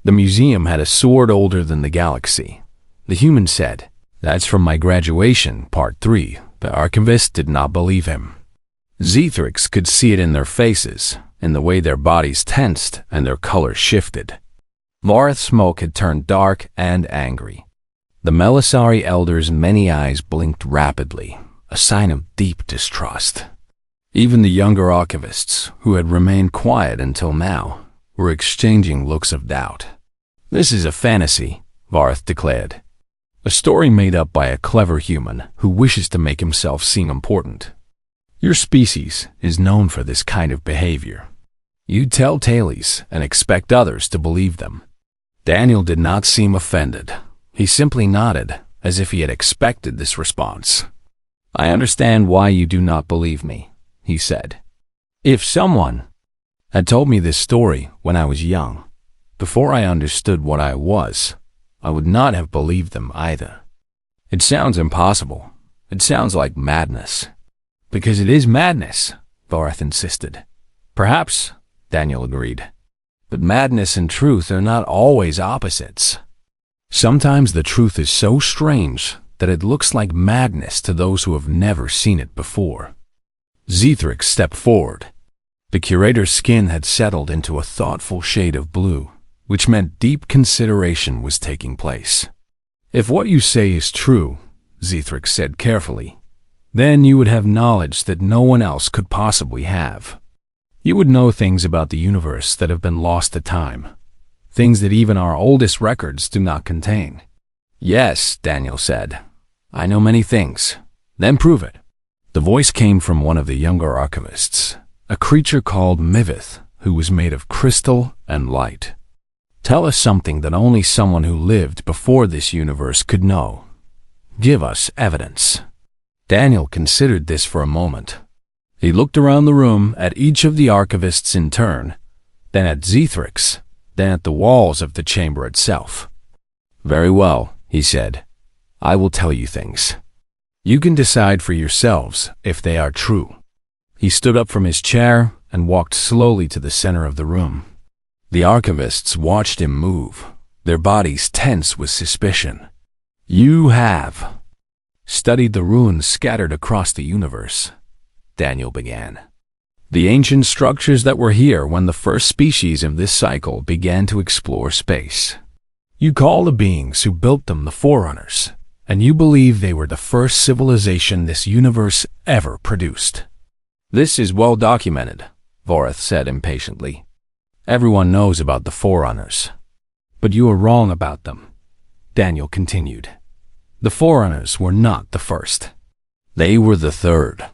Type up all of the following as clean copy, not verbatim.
The museum had a sword older than the galaxy. The human said, "That's from my graduation, part 3. The archivist did not believe him. Zithrix could see it in their faces, in the way their bodies tensed and their color shifted. Vareth's smoke had turned dark and angry. The Melisari elders' many eyes blinked rapidly, a sign of deep distrust. Even the younger archivists, who had remained quiet until now, were exchanging looks of doubt. "This is a fantasy," Vareth declared. "A story made up by a clever human who wishes to make himself seem important. Your species is known for this kind of behavior. You tell tales and expect others to believe them." Daniel did not seem offended. He simply nodded, as if he had expected this response. "I understand why you do not believe me," he said. "If someone had told me this story when I was young, before I understood what I was, I would not have believed them either. It sounds impossible. It sounds like madness." "Because it is madness," Vareth insisted. "Perhaps," Daniel agreed. "But madness and truth are not always opposites. Sometimes the truth is so strange that it looks like madness to those who have never seen it before." Zithrix stepped forward. The curator's skin had settled into a thoughtful shade of blue, which meant deep consideration was taking place. "If what you say is true," Zithrix said carefully, "then you would have knowledge that no one else could possibly have. You would know things about the universe that have been lost to time, things that even our oldest records do not contain." "Yes," Daniel said. "I know many things." "Then prove it." The voice came from one of the younger archivists, a creature called Mivith, who was made of crystal and light. "Tell us something that only someone who lived before this universe could know. Give us evidence." Daniel considered this for a moment. He looked around the room at each of the archivists in turn, then at Zithrix, then at the walls of the chamber itself. "Very well," he said. "I will tell you things. You can decide for yourselves if they are true." He stood up from his chair and walked slowly to the center of the room. The archivists watched him move, their bodies tense with suspicion. "You have studied the ruins scattered across the universe," Daniel began. "The ancient structures that were here when the first species of this cycle began to explore space. You call the beings who built them the Forerunners, and you believe they were the first civilization this universe ever produced." "This is well documented," Vareth said impatiently. "Everyone knows about the Forerunners." "But you are wrong about them," Daniel continued. "The Forerunners were not the first. They were the third.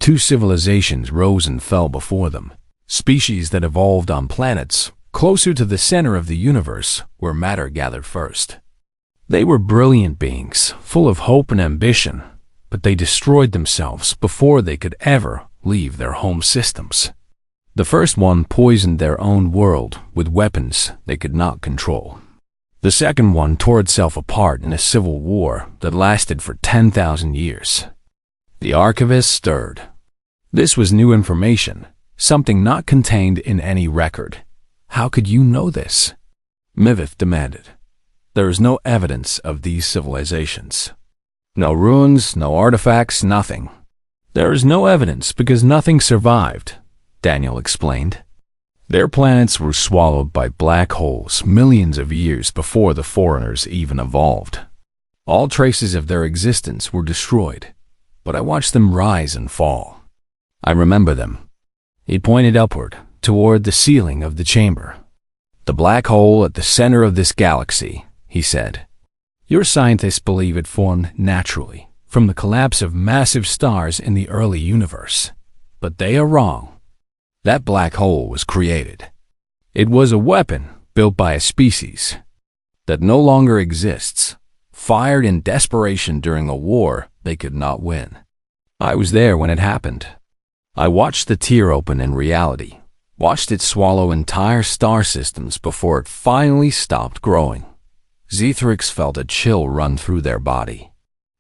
2 civilizations rose and fell before them, species that evolved on planets closer to the center of the universe where matter gathered first. They were brilliant beings, full of hope and ambition, but they destroyed themselves before they could ever leave their home systems. The first one poisoned their own world with weapons they could not control. The second one tore itself apart in a civil war that lasted for 10,000 years. The archivist stirred. This was new information, something not contained in any record. "How could you know this?" Mivith demanded. "There is no evidence of these civilizations. No ruins, no artifacts, nothing." "There is no evidence because nothing survived," Daniel explained. "Their planets were swallowed by black holes millions of years before the Forerunners even evolved. All traces of their existence were destroyed, but I watched them rise and fall. I remember them." He pointed upward, toward the ceiling of the chamber. "The black hole at the center of this galaxy," he said. "Your scientists believe it formed naturally from the collapse of massive stars in the early universe. But they are wrong. That black hole was created. It was a weapon built by a species that no longer exists, fired in desperation during a war they could not win. I was there when it happened. I watched the tear open in reality, watched it swallow entire star systems before it finally stopped growing." Zithrix felt a chill run through their body.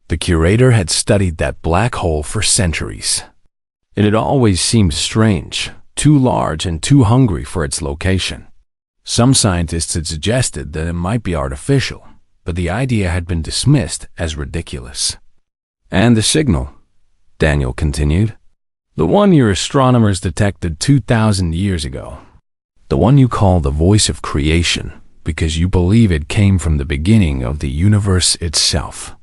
The curator had studied that black hole for centuries. It had always seemed strange, too large and too hungry for its location. Some scientists had suggested that it might be artificial, but the idea had been dismissed as ridiculous. "And the signal," Daniel continued. "The one your astronomers detected 2,000 years ago. The one you call the voice of creation, because you believe it came from the beginning of the universe itself."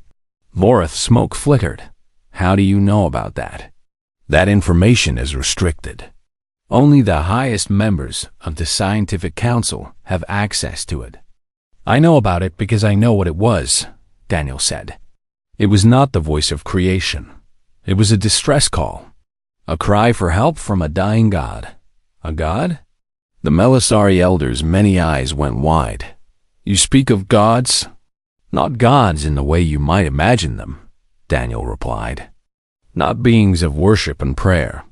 Voreth's smoke flickered. "How do you know about that?" "That information is restricted. Only the highest members of the scientific council have access to it." "I know about it because I know what it was," Daniel said. "It was not the voice of creation. It was a distress call. A cry for help from a dying god." "A god?" The Melisari elders' many eyes went wide. "You speak of gods?" "Not gods in the way you might imagine them," Daniel replied. "Not beings of worship and prayer.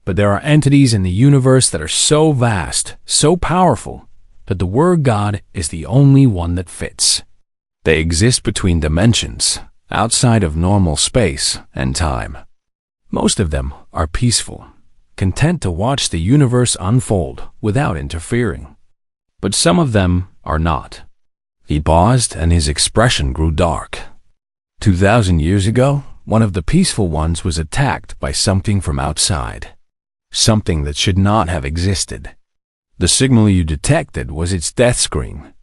But there are entities in the universe that are so vast, so powerful, that the word God is the only one that fits. They exist between dimensions, outside of normal space and time. Most of them are peaceful, content to watch the universe unfold without interfering. But some of them are not." He paused and his expression grew dark. 2,000 years ago, one of the peaceful ones was attacked by something from outside. Something that should not have existed. The signal you detected was its death scream.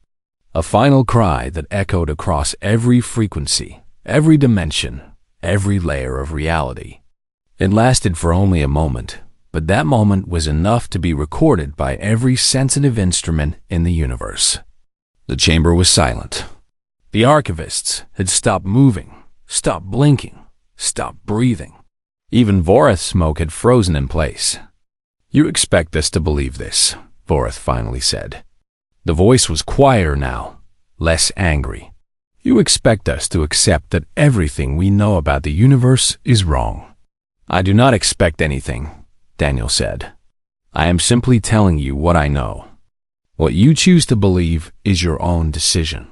A final cry that echoed across every frequency, every dimension, every layer of reality. It lasted for only a moment, but that moment was enough to be recorded by every sensitive instrument in the universe. The chamber was silent. The archivists had stopped moving, stopped blinking, stopped breathing. Even Voreth's smoke had frozen in place. "You expect us to believe this," Voreth finally said. The voice was quieter now, less angry. "You expect us to accept that everything we know about the universe is wrong." "I do not expect anything," Daniel said. "I am simply telling you what I know. What you choose to believe is your own decision."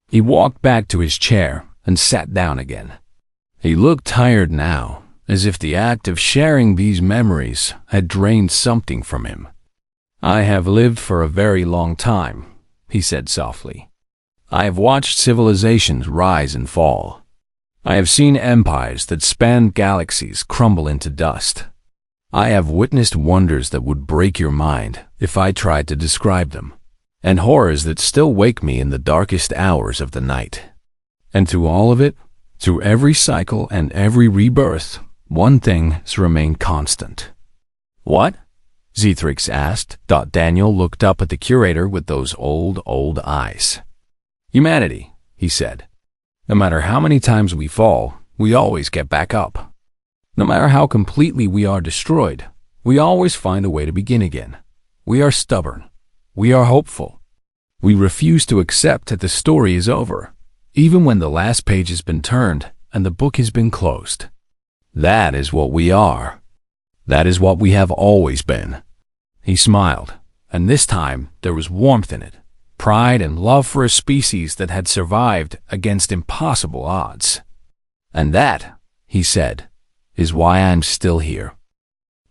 He walked back to his chair and sat down again. He looked tired now, as if the act of sharing these memories had drained something from him. "I have lived for a very long time," he said softly. "I have watched civilizations rise and fall. I have seen empires that spanned galaxies crumble into dust. I have witnessed wonders that would break your mind if I tried to describe them, and horrors that still wake me in the darkest hours of the night. And through all of it, through every cycle and every rebirth, one thing has remained constant." "What?" Zithrix asked. Daniel looked up at the curator with those old eyes. "Humanity," he said. "No matter how many times we fall, we always get back up. No matter how completely we are destroyed, we always find a way to begin again. We are stubborn. We are hopeful. We refuse to accept that the story is over, even when the last page has been turned and the book has been closed. That is what we are. That is what we have always been." He smiled, and this time there was warmth in it, pride and love for a species that had survived against impossible odds. "And that," he said, "is why I'm still here."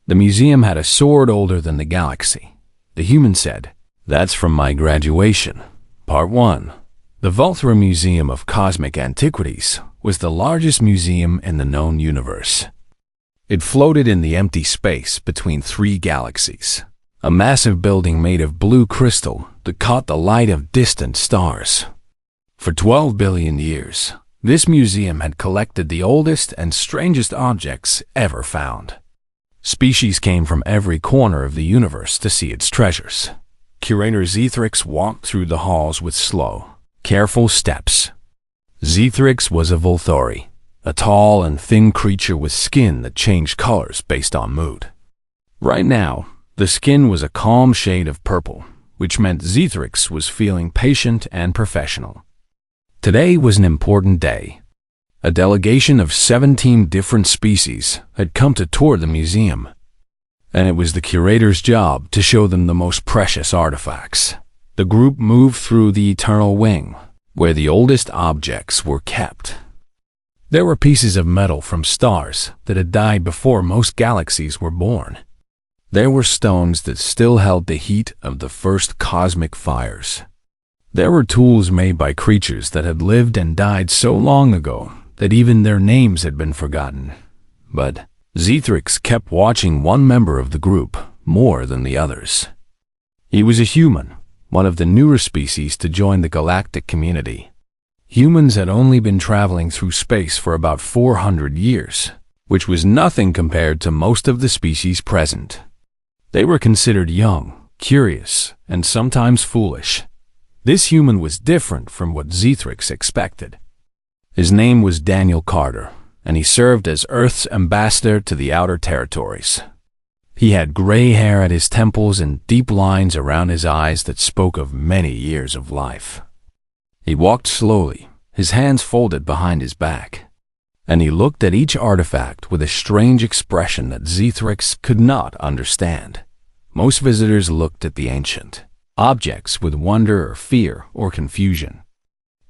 The museum had a sword older than the galaxy. The human said, "That's from my graduation. Part 1. The Volthra Museum of Cosmic Antiquities was the largest museum in the known universe. It floated in the empty space between 3 galaxies, a massive building made of blue crystal that caught the light of distant stars. For 12 billion years, this museum had collected the oldest and strangest objects ever found. Species came from every corner of the universe to see its treasures. Curator Zithrix walked through the halls with slow, careful steps. Zithrix was a Volthori, a tall and thin creature with skin that changed colors based on mood. Right now, the skin was a calm shade of purple, which meant Zithrix was feeling patient and professional. Today was an important day. A delegation of 17 different species had come to tour the museum, and it was the curator's job to show them the most precious artifacts. The group moved through the Eternal Wing, where the oldest objects were kept. There were pieces of metal from stars that had died before most galaxies were born. There were stones that still held the heat of the first cosmic fires. There were tools made by creatures that had lived and died so long ago that even their names had been forgotten. But Zithrix kept watching one member of the group more than the others. He was a human, one of the newer species to join the galactic community. Humans had only been traveling through space for about 400 years, which was nothing compared to most of the species present. They were considered young, curious, and sometimes foolish. This human was different from what Zithrix expected. His name was Daniel Carter, and he served as Earth's ambassador to the Outer Territories. He had gray hair at his temples and deep lines around his eyes that spoke of many years of life. He walked slowly, his hands folded behind his back, and he looked at each artifact with a strange expression that Zithrix could not understand. Most visitors looked at the ancient objects with wonder or fear or confusion.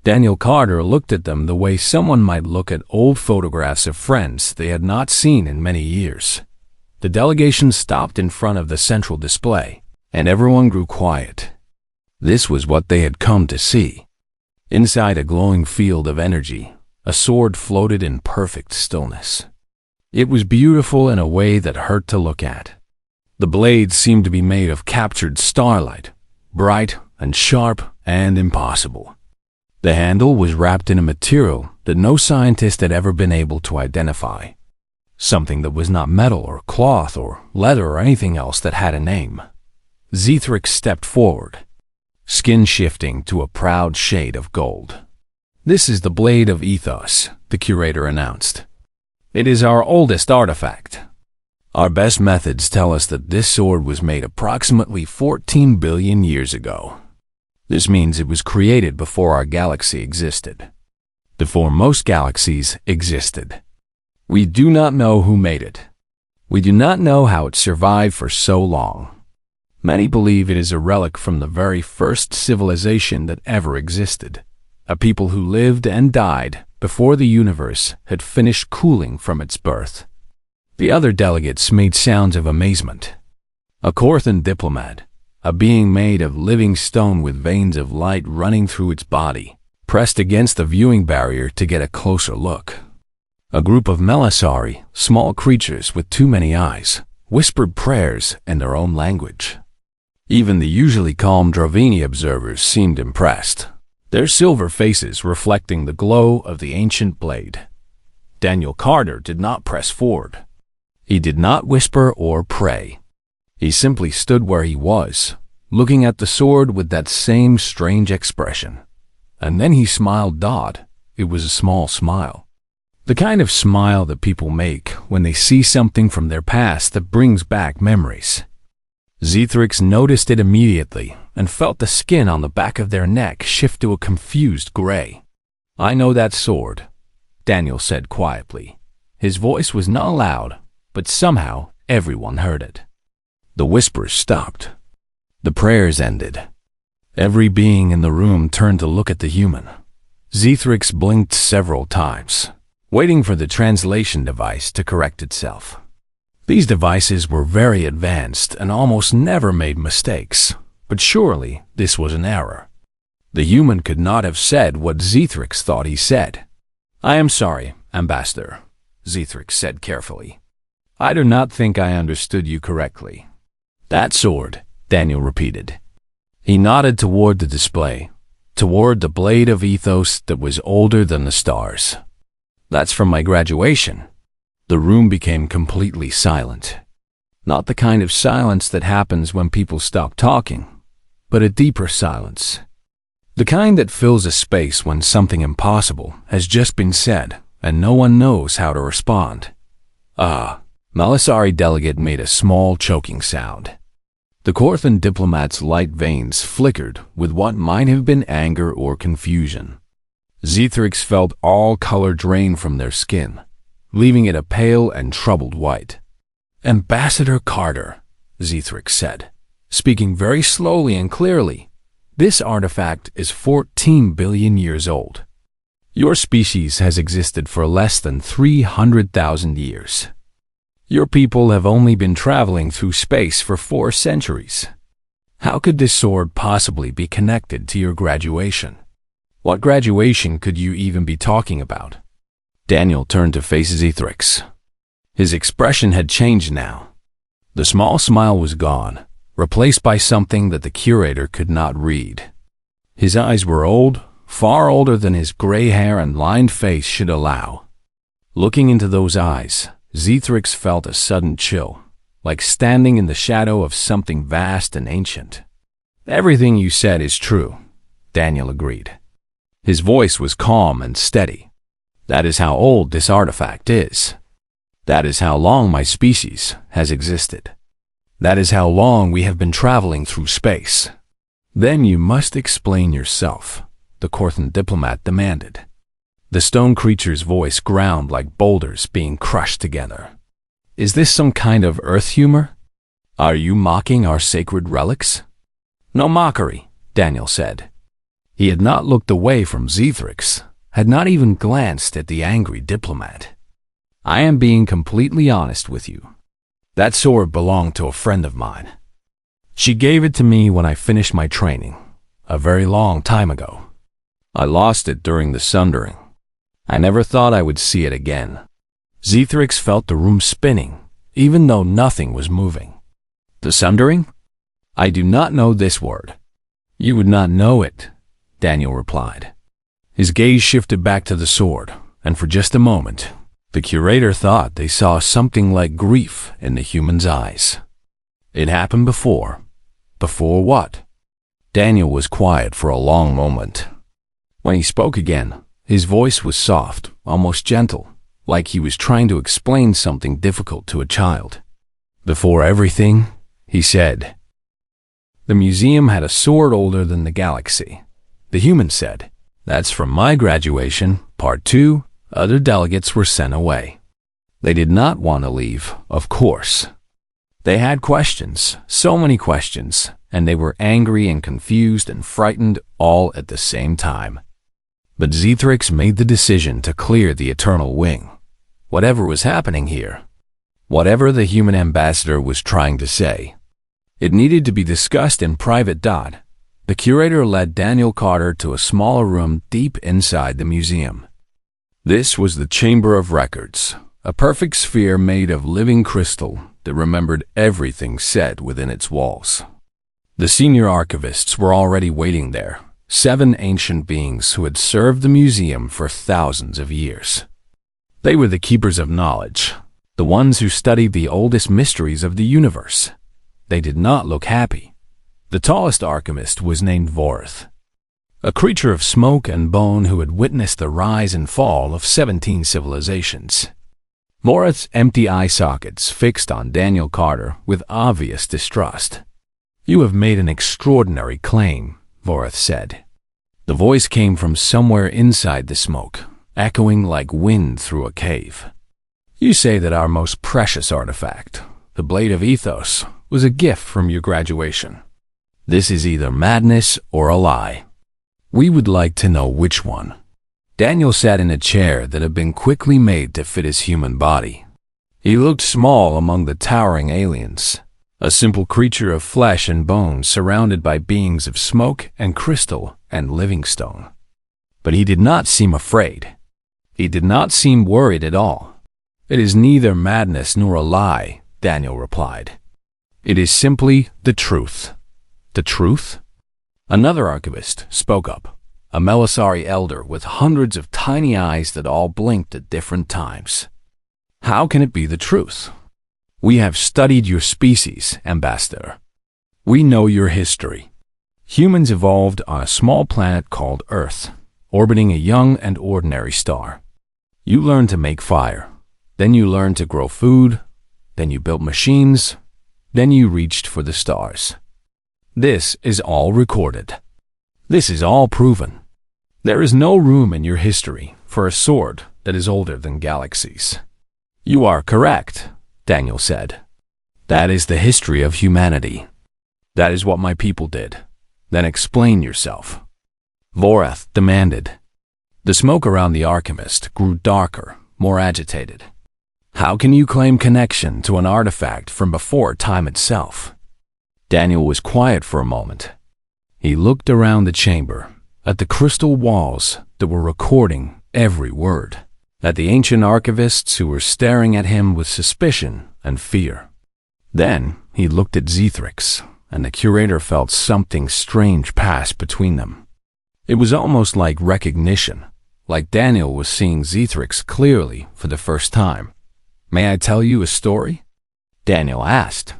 Daniel Carter looked at them the way someone might look at old photographs of friends they had not seen in many years. The delegation stopped in front of the central display, and everyone grew quiet. This was what they had come to see. Inside a glowing field of energy, a sword floated in perfect stillness. It was beautiful in a way that hurt to look at. The blade seemed to be made of captured starlight, bright and sharp and impossible. The handle was wrapped in a material that no scientist had ever been able to identify. Something that was not metal or cloth or leather or anything else that had a name. Zithrix stepped forward, skin shifting to a proud shade of gold. "This is the Blade of Ethos," the curator announced. "It is our oldest artifact. Our best methods tell us that this sword was made approximately 14 billion years ago. This means it was created before our galaxy existed, before most galaxies existed. We do not know who made it. We do not know how it survived for so long. Many believe it is a relic from the very first civilization that ever existed, a people who lived and died before the universe had finished cooling from its birth." The other delegates made sounds of amazement. A Corthan diplomat, a being made of living stone with veins of light running through its body, pressed against the viewing barrier to get a closer look. A group of Melisari, small creatures with too many eyes, whispered prayers in their own language. Even the usually calm Dravini observers seemed impressed, their silver faces reflecting the glow of the ancient blade. Daniel Carter did not press forward. He did not whisper or pray. He simply stood where he was, looking at the sword with that same strange expression. And then he smiled odd. It was a small smile. The kind of smile that people make when they see something from their past that brings back memories. Zithrix noticed it immediately and felt the skin on the back of their neck shift to a confused gray. "I know that sword," Daniel said quietly. His voice was not loud, but somehow everyone heard it. The whispers stopped. The prayers ended. Every being in the room turned to look at the human. Zithrix blinked several times, waiting for the translation device to correct itself. These devices were very advanced and almost never made mistakes, but surely this was an error. The human could not have said what Zithrix thought he said. "I am sorry, Ambassador," Zithrix said carefully. "I do not think I understood you correctly." "That sword," Daniel repeated. He nodded toward the display, toward the blade of ethos that was older than the stars. "That's from my graduation." The room became completely silent. Not the kind of silence that happens when people stop talking, but a deeper silence. The kind that fills a space when something impossible has just been said and no one knows how to respond. Melisari delegate made a small choking sound. The Corthan diplomat's light veins flickered with what might have been anger or confusion. Zithrix felt all color drain from their skin, leaving it a pale and troubled white. "Ambassador Carter," Zithrix said, speaking very slowly and clearly, "this artifact is 14 billion years old. Your species has existed for less than 300,000 years. Your people have only been traveling through space for 4 centuries. How could this sword possibly be connected to your graduation? What graduation could you even be talking about? Daniel turned to face Zithrix. His expression had changed now. The small smile was gone, replaced by something that the curator could not read. His eyes were old, far older than his gray hair and lined face should allow. Looking into those eyes, Zithrix felt a sudden chill, like standing in the shadow of something vast and ancient. Everything you said is true, Daniel agreed. His voice was calm and steady. That is how old this artifact is. That is how long my species has existed. That is how long we have been traveling through space. Then you must explain yourself, the Korthan diplomat demanded. The stone creature's voice ground like boulders being crushed together. Is this some kind of earth humor? Are you mocking our sacred relics? No mockery, Daniel said. He had not looked away from Zithrix, had not even glanced at the angry diplomat. I am being completely honest with you. That sword belonged to a friend of mine. She gave it to me when I finished my training, a very long time ago. I lost it during the sundering. I never thought I would see it again. Zithrix felt the room spinning, even though nothing was moving. The sundering? I do not know this word. You would not know it, Daniel replied. His gaze shifted back to the sword, and for just a moment, the curator thought they saw something like grief in the human's eyes. It happened before. Before what? Daniel was quiet for a long moment. When he spoke again, his voice was soft, almost gentle, like he was trying to explain something difficult to a child. Before everything, he said. The museum had a sword older than the galaxy. The human said, "That's from my graduation, part 2, other delegates were sent away." They did not want to leave, of course. They had questions, so many questions, and they were angry and confused and frightened all at the same time. But Zithrix made the decision to clear the Eternal Wing. Whatever was happening here, whatever the human ambassador was trying to say, it needed to be discussed in private. The curator led Daniel Carter to a smaller room deep inside the museum. This was the Chamber of Records, a perfect sphere made of living crystal that remembered everything said within its walls. The senior archivists were already waiting there, 7 ancient beings who had served the museum for thousands of years. They were the keepers of knowledge, the ones who studied the oldest mysteries of the universe. They did not look happy. The tallest archivist was named Vorth, a creature of smoke and bone who had witnessed the rise and fall of 17 civilizations. Vorth's empty eye sockets fixed on Daniel Carter with obvious distrust. "You have made an extraordinary claim," Vorth said. The voice came from somewhere inside the smoke, echoing like wind through a cave. "You say that our most precious artifact, the Blade of Ethos, was a gift from your graduation. This is either madness or a lie. We would like to know which one." Daniel sat in a chair that had been quickly made to fit his human body. He looked small among the towering aliens, a simple creature of flesh and bone surrounded by beings of smoke and crystal and living stone. But he did not seem afraid. He did not seem worried at all. "It is neither madness nor a lie," Daniel replied. "It is simply the truth." "The truth?" Another archivist spoke up, a Melisari elder with hundreds of tiny eyes that all blinked at different times. "How can it be the truth? We have studied your species, Ambassador. We know your history. Humans evolved on a small planet called Earth, orbiting a young and ordinary star. You learned to make fire. Then you learned to grow food. Then you built machines. Then you reached for the stars. This is all recorded. This is all proven. There is no room in your history for a sword that is older than galaxies." "You are correct," Daniel said. "That is the history of humanity. That is what my people did. Then explain yourself," Vorth demanded. The smoke around the alchemist grew darker, more agitated. How can you claim connection to an artifact from before time itself? Daniel was quiet for a moment. He looked around the chamber, at the crystal walls that were recording every word, at the ancient archivists who were staring at him with suspicion and fear. Then he looked at Zithrix, and the curator felt something strange pass between them. It was almost like recognition, like Daniel was seeing Zithrix clearly for the first time. "May I tell you a story?" Daniel asked.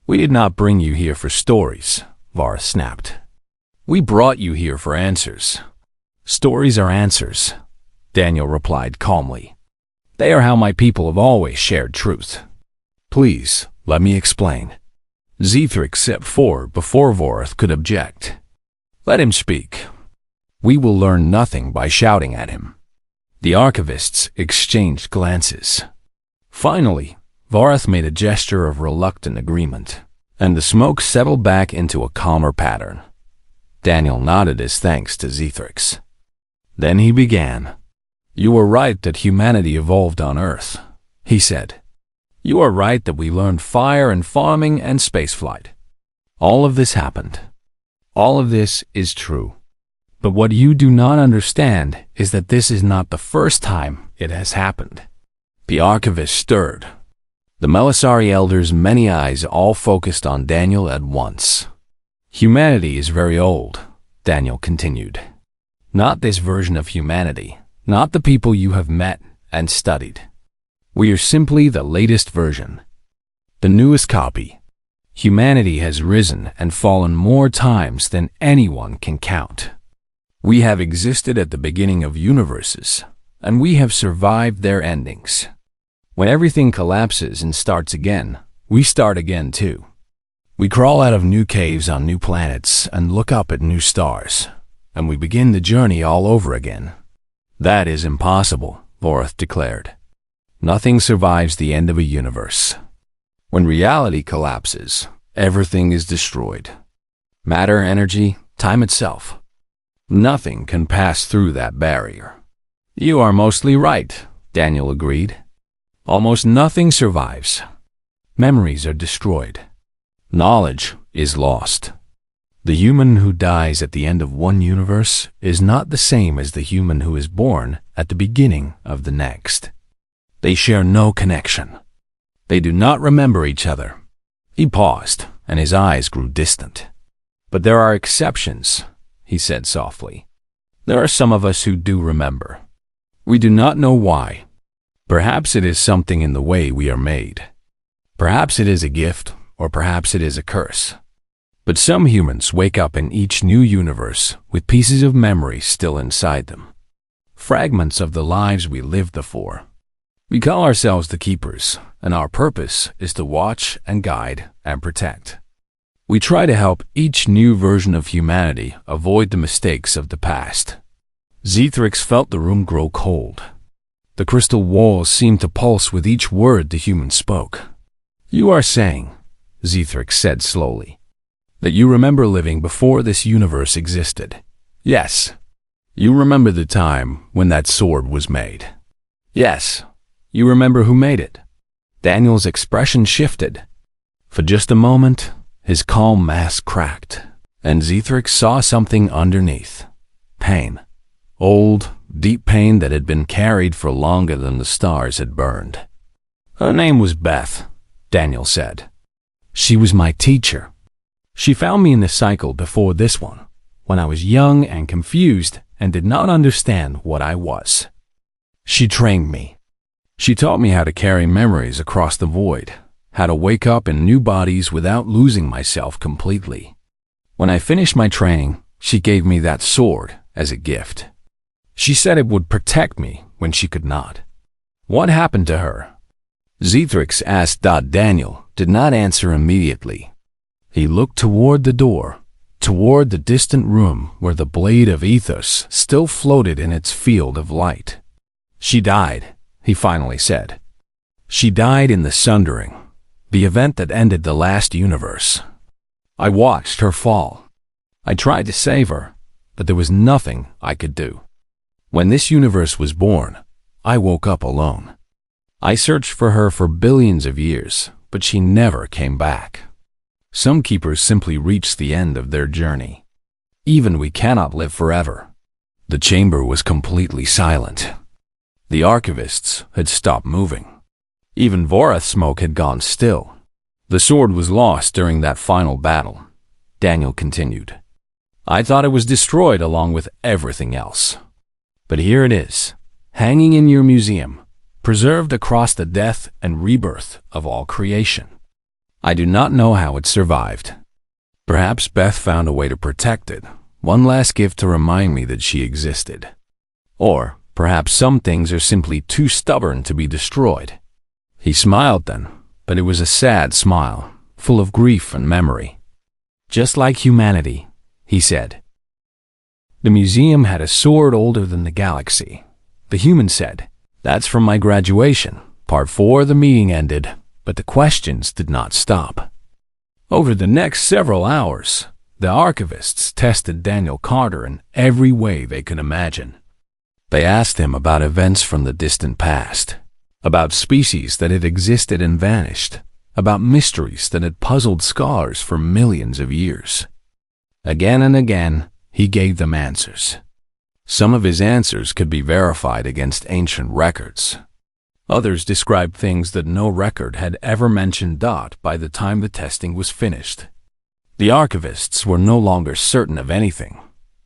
"We did not bring you here for stories," Varus snapped. "We brought you here for answers." "Stories are answers," Daniel replied calmly. "They are how my people have always shared truth." "Please, let me explain." Zithrix stepped forward before Varus could object. "Let him speak. We will learn nothing by shouting at him." The archivists exchanged glances. Finally, Varus made a gesture of reluctant agreement, and the smoke settled back into a calmer pattern. Daniel nodded his thanks to Zithrix. Then he began. "You were right that humanity evolved on Earth," he said. "You are right that we learned fire and farming and spaceflight. All of this happened. All of this is true. But what you do not understand is that this is not the first time it has happened." The archivist stirred. The Melisari elders' many eyes all focused on Daniel at once. "Humanity is very old," Daniel continued. "Not this version of humanity, not the people you have met and studied. We are simply the latest version, the newest copy. Humanity has risen and fallen more times than anyone can count. We have existed at the beginning of universes, and we have survived their endings. When everything collapses and starts again, we start again too. We crawl out of new caves on new planets and look up at new stars, and we begin the journey all over again." "That is impossible," Varus declared. "Nothing survives the end of a universe. When reality collapses, everything is destroyed. Matter, energy, time itself. Nothing can pass through that barrier." "You are mostly right," Daniel agreed. "Almost nothing survives. Memories are destroyed. Knowledge is lost. The human who dies at the end of one universe is not the same as the human who is born at the beginning of the next. They share no connection. They do not remember each other." He paused, and his eyes grew distant. "But there are exceptions," he said softly. "There are some of us who do remember. We do not know why. Perhaps it is something in the way we are made. Perhaps it is a gift, or perhaps it is a curse. But some humans wake up in each new universe with pieces of memory still inside them. Fragments of the lives we lived before. We call ourselves the Keepers, and our purpose is to watch and guide and protect. We try to help each new version of humanity avoid the mistakes of the past." Zithrix felt the room grow cold. The crystal walls seemed to pulse with each word the human spoke. "You are saying," Zithrix said slowly, "that you remember living before this universe existed. Yes. You remember the time when that sword was made. Yes. You remember who made it." Daniel's expression shifted. For just a moment, his calm mask cracked, and Zithrix saw something underneath. Pain. Old, deep pain that had been carried for longer than the stars had burned. "Her name was Beth," Daniel said. "She was my teacher. She found me in the cycle before this one, when I was young and confused and did not understand what I was. She trained me. She taught me how to carry memories across the void, how to wake up in new bodies without losing myself completely. When I finished my training, she gave me that sword as a gift. She said it would protect me when she could not." "What happened to her?" Zithrix asked. Daniel did not answer immediately. He looked toward the door, toward the distant room where the blade of ethos still floated in its field of light. "She died," he finally said. "She died in the Sundering, the event that ended the last universe. I watched her fall. I tried to save her, but there was nothing I could do. When this universe was born, I woke up alone. I searched for her for billions of years, but she never came back. Some keepers simply reach the end of their journey. Even we cannot live forever. The chamber was completely silent. The archivists had stopped moving. Even Vorath's smoke had gone still. The sword was lost during that final battle, Daniel continued. I thought it was destroyed along with everything else. But here it is, hanging in your museum, preserved across the death and rebirth of all creation. I do not know how it survived. Perhaps Beth found a way to protect it, one last gift to remind me that she existed. Or perhaps some things are simply too stubborn to be destroyed. He smiled then, but it was a sad smile, full of grief and memory. Just like humanity, he said. The museum had a sword older than the galaxy. The human said, That's from my graduation. Part 4, the meeting ended, but the questions did not stop. Over the next several hours, the archivists tested Daniel Carter in every way they could imagine. They asked him about events from the distant past, about species that had existed and vanished, about mysteries that had puzzled scholars for millions of years. Again and again, he gave them answers. Some of his answers could be verified against ancient records. Others described things that no record had ever mentioned. By the time the testing was finished, the archivists were no longer certain of anything.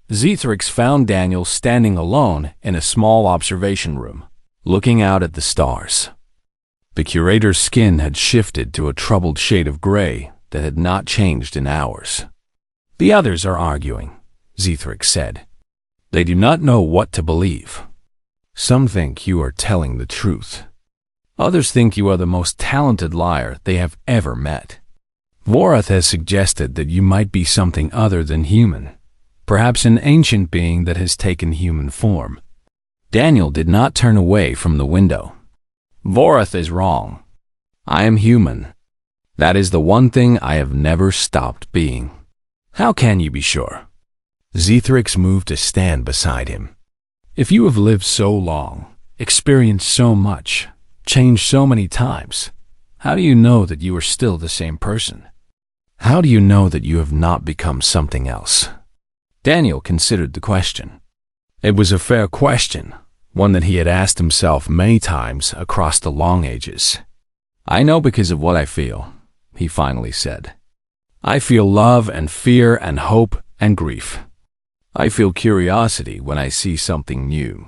Zithrix found Daniel standing alone in a small observation room, looking out at the stars. The curator's skin had shifted to a troubled shade of gray that had not changed in hours. The others are arguing, Zithrix said. They do not know what to believe. Some think you are telling the truth. Others think you are the most talented liar they have ever met. Vorath has suggested that you might be something other than human, perhaps an ancient being that has taken human form. Daniel did not turn away from the window. Vorath is wrong. I am human. That is the one thing I have never stopped being. How can you be sure? Zithrix moved to stand beside him. If you have lived so long, experienced so much, changed so many times, how do you know that you are still the same person? How do you know that you have not become something else? Daniel considered the question. It was a fair question, one that he had asked himself many times across the long ages. I know because of what I feel, he finally said. I feel love and fear and hope and grief. I feel curiosity when I see something new.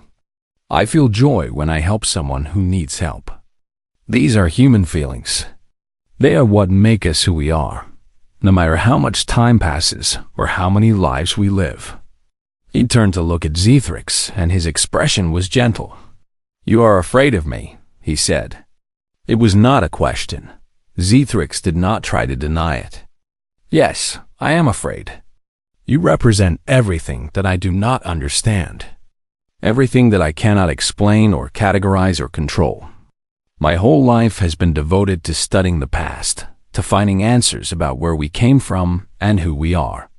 I feel joy when I help someone who needs help. These are human feelings. They are what make us who we are, no matter how much time passes or how many lives we live. He turned to look at Zithrix, and his expression was gentle. You are afraid of me, he said. It was not a question. Zithrix did not try to deny it. Yes, I am afraid. You represent everything that I do not understand. Everything that I cannot explain or categorize or control. My whole life has been devoted to studying the past, to finding answers about where we came from and who we are.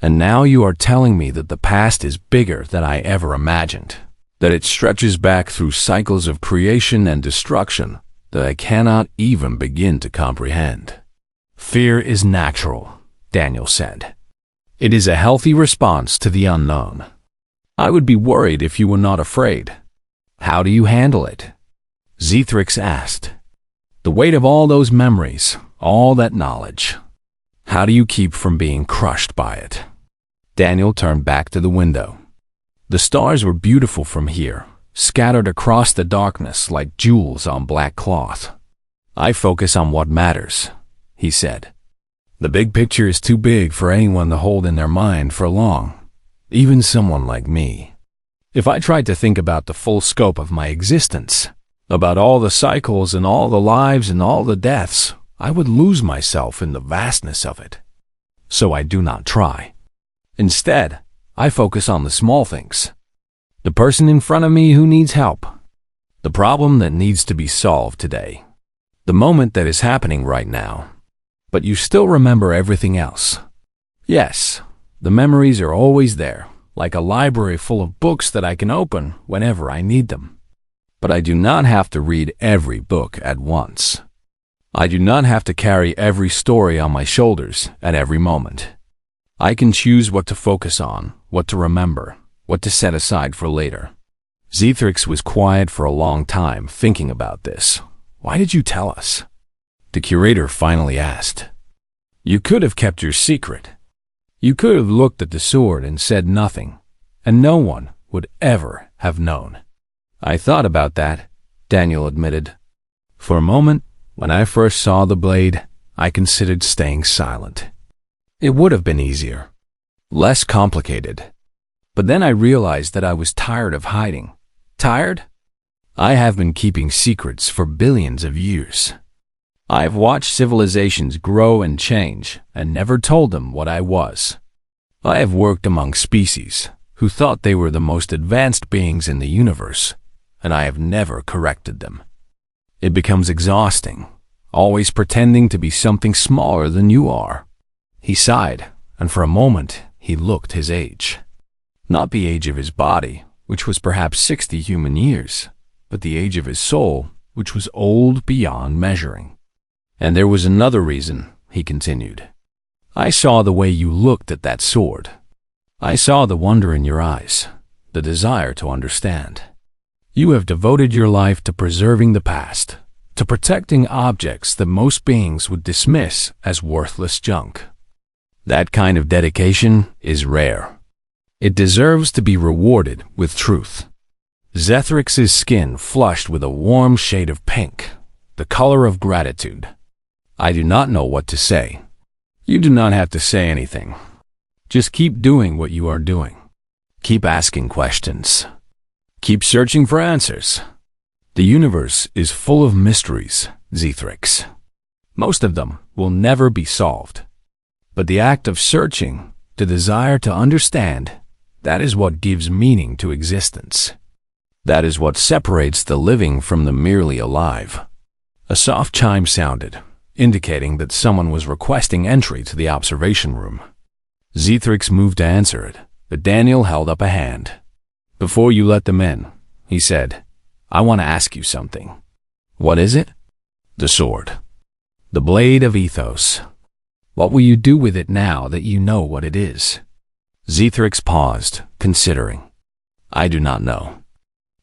And now you are telling me that the past is bigger than I ever imagined, that it stretches back through cycles of creation and destruction that I cannot even begin to comprehend. Fear is natural, Daniel said. It is a healthy response to the unknown. I would be worried if you were not afraid. How do you handle it? Zithrix asked. The weight of all those memories, all that knowledge. How do you keep from being crushed by it? Daniel turned back to the window. The stars were beautiful from here, scattered across the darkness like jewels on black cloth. I focus on what matters, he said. The big picture is too big for anyone to hold in their mind for long, even someone like me. If I tried to think about the full scope of my existence, about all the cycles and all the lives and all the deaths, I would lose myself in the vastness of it. So I do not try. Instead, I focus on the small things. The person in front of me who needs help. The problem that needs to be solved today. The moment that is happening right now. But you still remember everything else. Yes, the memories are always there, like a library full of books that I can open whenever I need them. But I do not have to read every book at once. I do not have to carry every story on my shoulders at every moment. I can choose what to focus on, what to remember, what to set aside for later. Zithrix was quiet for a long time thinking about this. Why did you tell us? The curator finally asked. You could have kept your secret. You could have looked at the sword and said nothing, and no one would ever have known. I thought about that, Daniel admitted. For a moment, when I first saw the blade, I considered staying silent. It would have been easier, less complicated. But then I realized that I was tired of hiding. Tired? I have been keeping secrets for billions of years. I have watched civilizations grow and change and never told them what I was. I have worked among species who thought they were the most advanced beings in the universe, and I have never corrected them. It becomes exhausting, always pretending to be something smaller than you are. He sighed, and for a moment he looked his age. Not the age of his body, which was perhaps 60 human years, but the age of his soul, which was old beyond measuring. And there was another reason, he continued. I saw the way you looked at that sword. I saw the wonder in your eyes, the desire to understand. You have devoted your life to preserving the past, to protecting objects that most beings would dismiss as worthless junk. That kind of dedication is rare. It deserves to be rewarded with truth. Zithrix's skin flushed with a warm shade of pink, the color of gratitude. I do not know what to say. You do not have to say anything. Just keep doing what you are doing. Keep asking questions. Keep searching for answers. The universe is full of mysteries, Zithrix. Most of them will never be solved. But the act of searching, the desire to understand, that is what gives meaning to existence. That is what separates the living from the merely alive. A soft chime sounded, indicating that someone was requesting entry to the observation room. Zithrix moved to answer it, but Daniel held up a hand. Before you let them in, he said, I want to ask you something. What is it? The sword. The blade of ethos. What will you do with it now that you know what it is? Zithrix paused, considering. I do not know.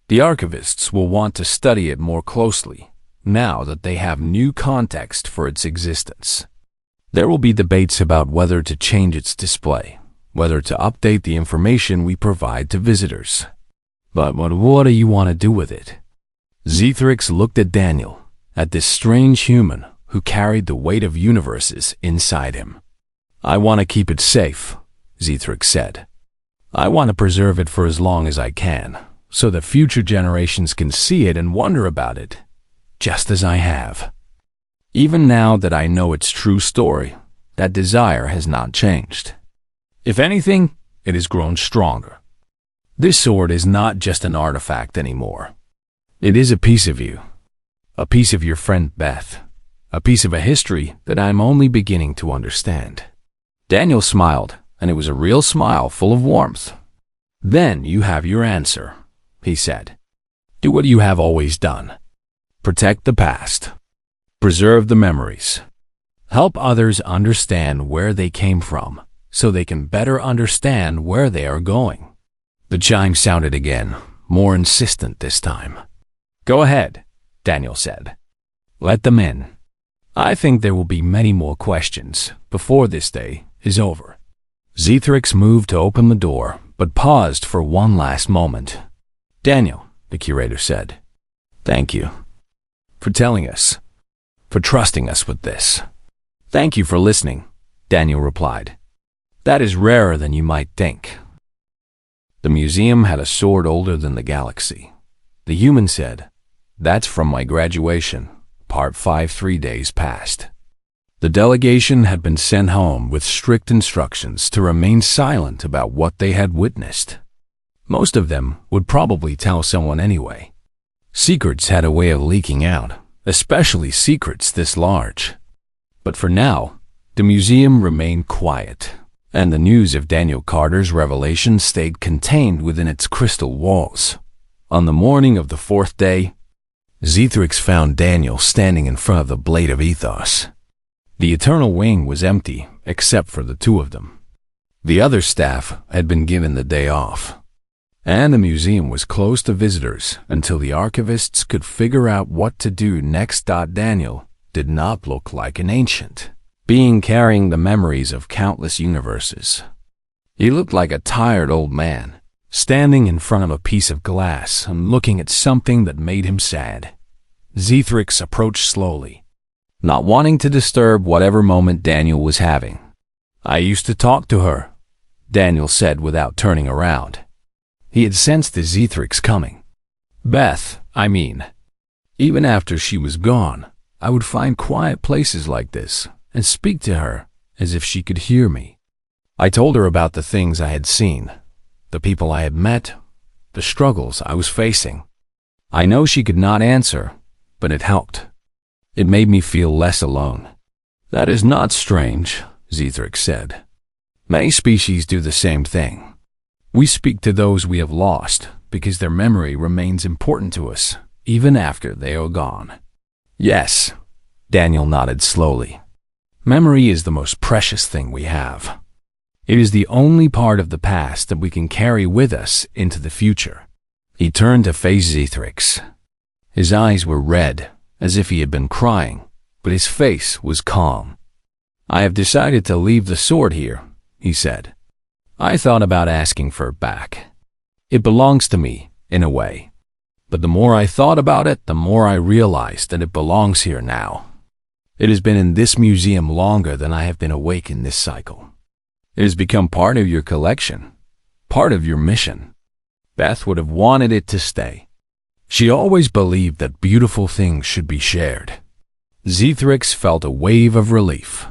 The archivists will want to study it more closely, now that they have new context for its existence. There will be debates about whether to change its display, whether to update the information we provide to visitors. But what do you want to do with it? Zithrix looked at Daniel, at this strange human who carried the weight of universes inside him. I want to keep it safe, Zithrix said. I want to preserve it for as long as I can, so that future generations can see it and wonder about it, just as I have. Even now that I know its true story, that desire has not changed. If anything, it has grown stronger. This sword is not just an artifact anymore. It is a piece of you, a piece of your friend Beth, a piece of a history that I'm only beginning to understand. Daniel smiled, and it was a real smile full of warmth. Then you have your answer, he said. Do what you have always done. Protect the past. Preserve the memories. Help others understand where they came from, so they can better understand where they are going. The chime sounded again, more insistent this time. Go ahead, Daniel said. Let them in. I think there will be many more questions before this day is over. Zithrix moved to open the door, but paused for one last moment. Daniel, the curator said, thank you for telling us, for trusting us with this. Thank you for listening, Daniel replied. That is rarer than you might think. The museum had a sword older than the galaxy. The human said, that's from my graduation, Part 5 3 days past. The delegation had been sent home with strict instructions to remain silent about what they had witnessed. Most of them would probably tell someone anyway. Secrets had a way of leaking out, especially secrets this large. But for now, the museum remained quiet, and the news of Daniel Carter's revelation stayed contained within its crystal walls. On the morning of the fourth day, Zithrix found Daniel standing in front of the Blade of Ethos. The Eternal Wing was empty except for the two of them. The other staff had been given the day off, and the museum was closed to visitors until the archivists could figure out what to do next. Daniel did not look like an ancient being carrying the memories of countless universes. He looked like a tired old man, standing in front of a piece of glass and looking at something that made him sad. Zithrix approached slowly, not wanting to disturb whatever moment Daniel was having. "I used to talk to her," Daniel said without turning around. He had sensed the Zithrix coming. "Beth, I mean. Even after she was gone, I would find quiet places like this and speak to her as if she could hear me. I told her about the things I had seen, the people I had met, the struggles I was facing. I know she could not answer, but it helped. It made me feel less alone." "That is not strange," Zithrix said. "Many species do the same thing. We speak to those we have lost because their memory remains important to us, even after they are gone." "Yes," Daniel nodded slowly. "Memory is the most precious thing we have. It is the only part of the past that we can carry with us into the future." He turned to face Zithrix. His eyes were red, as if he had been crying, but his face was calm. "I have decided to leave the sword here," he said. "I thought about asking for it back. It belongs to me, in a way. But the more I thought about it, the more I realized that it belongs here now. It has been in this museum longer than I have been awake in this cycle. It has become part of your collection, part of your mission. Beth would have wanted it to stay. She always believed that beautiful things should be shared." Zithrix felt a wave of relief.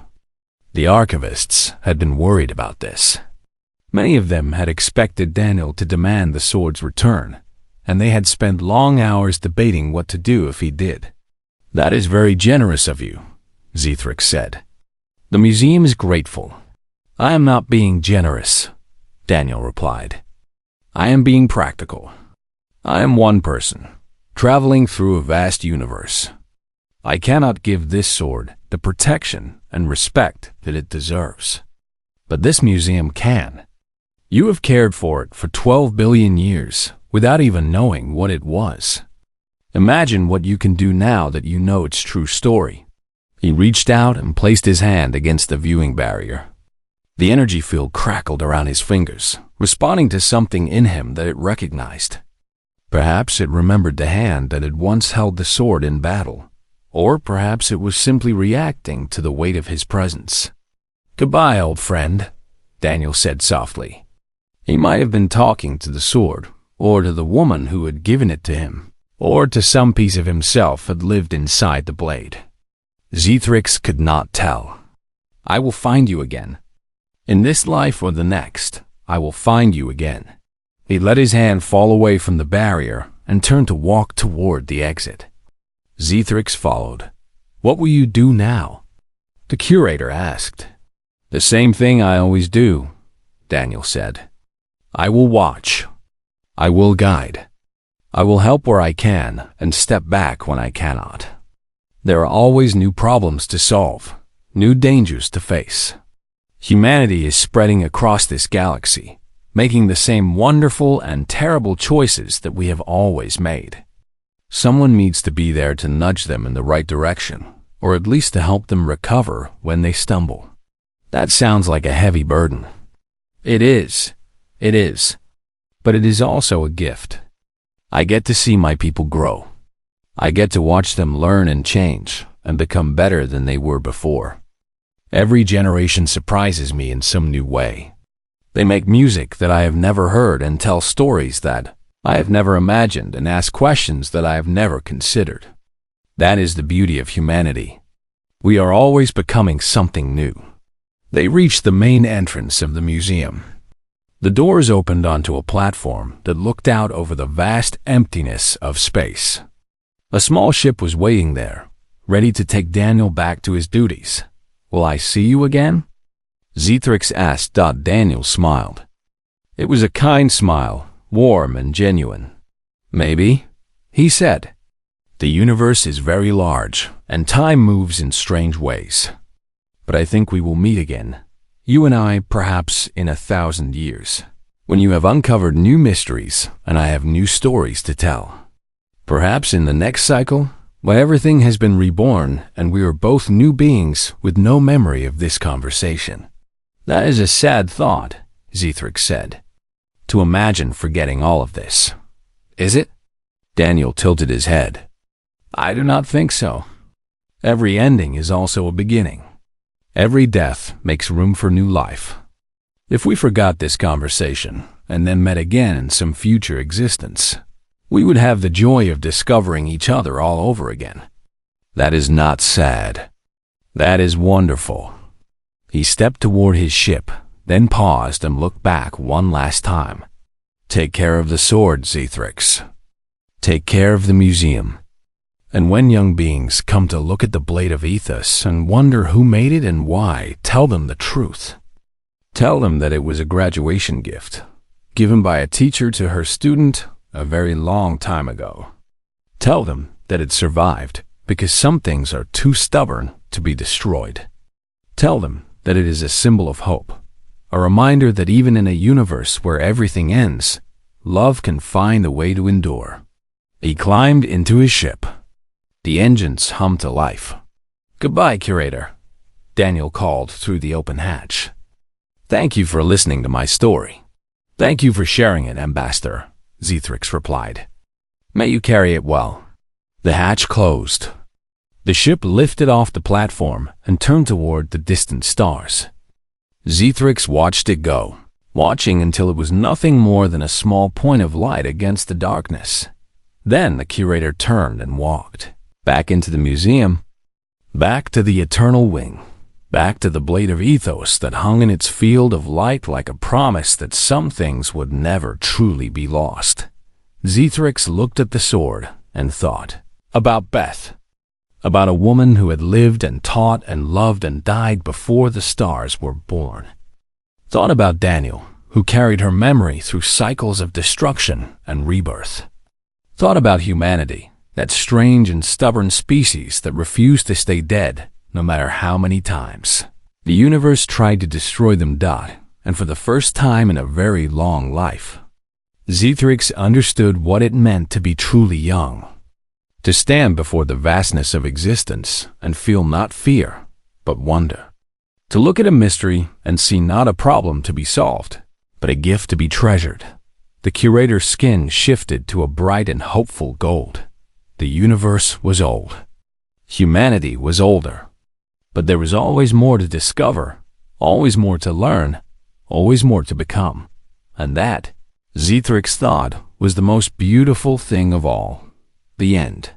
The archivists had been worried about this. Many of them had expected Daniel to demand the sword's return, and they had spent long hours debating what to do if he did. "That is very generous of you," Zithrix said. "The museum is grateful." "I am not being generous," Daniel replied. "I am being practical. I am one person, traveling through a vast universe. I cannot give this sword the protection and respect that it deserves. But this museum can. You have cared for it for 12 billion years without even knowing what it was. Imagine what you can do now that you know its true story." He reached out and placed his hand against the viewing barrier. The energy field crackled around his fingers, responding to something in him that it recognized. Perhaps it remembered the hand that had once held the sword in battle, or perhaps it was simply reacting to the weight of his presence. "Goodbye, old friend," Daniel said softly. He might have been talking to the sword, or to the woman who had given it to him, or to some piece of himself that lived inside the blade. Zithrix could not tell. "I will find you again. In this life or the next, I will find you again." He let his hand fall away from the barrier and turned to walk toward the exit. Zithrix followed. "What will you do now?" the curator asked. "The same thing I always do," Daniel said. "I will watch. I will guide. I will help where I can and step back when I cannot. There are always new problems to solve, new dangers to face. Humanity is spreading across this galaxy, making the same wonderful and terrible choices that we have always made. Someone needs to be there to nudge them in the right direction, or at least to help them recover when they stumble." That sounds like a heavy burden. It is. But it is also a gift. I get to see my people grow. I get to watch them learn and change and become better than they were before. Every generation surprises me in some new way. They make music that I have never heard and tell stories that I have never imagined and ask questions that I have never considered. That is the beauty of humanity. We are always becoming something new. They reached the main entrance of the museum. The doors opened onto a platform that looked out over the vast emptiness of space. A small ship was waiting there, ready to take Daniel back to his duties. "Will I see you again?" Zithrix asked. Daniel smiled. It was a kind smile, warm and genuine. Maybe, he said. The universe is very large, and time moves in strange ways. But I think we will meet again, you and I, perhaps in 1,000 years, when you have uncovered new mysteries and I have new stories to tell. Perhaps in the next cycle, where everything has been reborn and we are both new beings with no memory of this conversation. That is a sad thought, Zithrix said. To imagine forgetting all of this. Is it? Daniel tilted his head. I do not think so. Every ending is also a beginning. Every death makes room for new life. If we forgot this conversation and then met again in some future existence, we would have the joy of discovering each other all over again. That is not sad. That is wonderful. He stepped toward his ship, then paused and looked back one last time. Take care of the sword, Zithrix. Take care of the museum. And when young beings come to look at the blade of ethos and wonder who made it and why, tell them the truth. Tell them that it was a graduation gift, given by a teacher to her student a very long time ago. Tell them that it survived because some things are too stubborn to be destroyed. Tell them that it is a symbol of hope, a reminder that even in a universe where everything ends, love can find a way to endure. He climbed into his ship. The engines hummed to life. Goodbye, curator, Daniel called through the open hatch. Thank you for listening to my story. Thank you for sharing it, Ambassador, Zithrix replied. May you carry it well. The hatch closed. The ship lifted off the platform and turned toward the distant stars. Zithrix watched it go, watching until it was nothing more than a small point of light against the darkness. Then the curator turned and walked. Back into the museum, back to the eternal wing, back to the blade of ethos that hung in its field of light like a promise that some things would never truly be lost. Zithrix looked at the sword and thought about Beth, about a woman who had lived and taught and loved and died before the stars were born. Thought about Daniel, who carried her memory through cycles of destruction and rebirth. Thought about humanity, that strange and stubborn species that refused to stay dead, no matter how many times. The universe tried to destroy them, and for the first time in a very long life, Zithrix understood what it meant to be truly young. To stand before the vastness of existence and feel not fear, but wonder. To look at a mystery and see not a problem to be solved, but a gift to be treasured. The curator's skin shifted to a bright and hopeful gold. The universe was old. Humanity was older. But there was always more to discover, always more to learn, always more to become. And that, Zithrix thought, was the most beautiful thing of all. The end.